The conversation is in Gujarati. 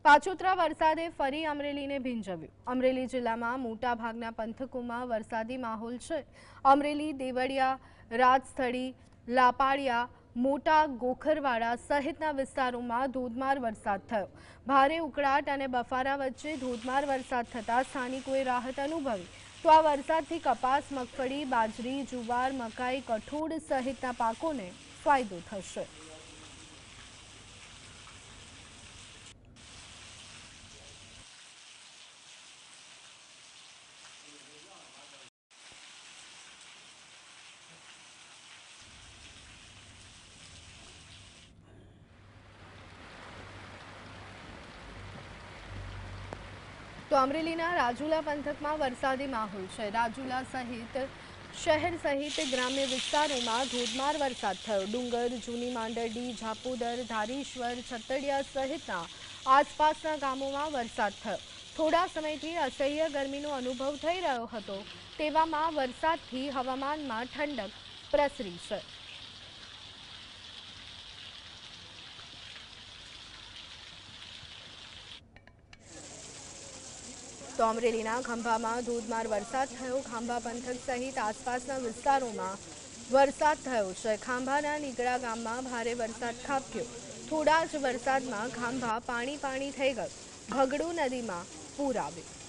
પાછોતરા વરસાદે ફરી અમરેલીને ભીંજવ્યું। અમરેલી જિલ્લામાં મોટાભાગના પંથકોમાં વરસાદી માહોલ છે। અમરેલી, દેવળિયા, રાજસ્થળી, લાપાડિયા, મોટા ગોખરવાડા સહિતના વિસ્તારોમાં ધોધમાર વરસાદ થયો। ભારે ઉકળાટ અને બફારા વચ્ચે ધોધમાર વરસાદ થતાં સ્થાનિકોએ રાહત અનુભવી। તો આ વરસાદથી કપાસ, મગફળી, બાજરી, જુવાર, મકાઈ, કઠોળ સહિતના પાકોને ફાયદો થશે। તો અમરેલીના રાજુલા પંથકમાં વરસાદી માહોલ છે। રાજુલા સહિત શહેર સહિત ગ્રામ્ય વિસ્તારોમાં ધોધમાર વરસાદ થયો। ડુંગર, જૂની માંડરડી, ઝાપોદર, ધારીશ્વર, છતડિયા સહિતના આસપાસના ગામોમાં વરસાદ થયો। થોડા સમયથી અસહ્ય ગરમીનો અનુભવ થઈ રહ્યો હતો, તેવામાં વરસાદથી હવામાનમાં ઠંડક પ્રસરી છે। તો અમરેલીના ખંભામાં ધોધમાર વરસાદ થયો। ખાંભા પંથક સહિત આસપાસના વિસ્તારોમાં વરસાદ થયો છે। ખાંભાના નીકળા ગામમાં ભારે વરસાદ ખાબક્યો। થોડા જ વરસાદમાં ખાંભા પાણી થઈ ગયું। ભગડુ નદીમાં પૂર આવ્યું।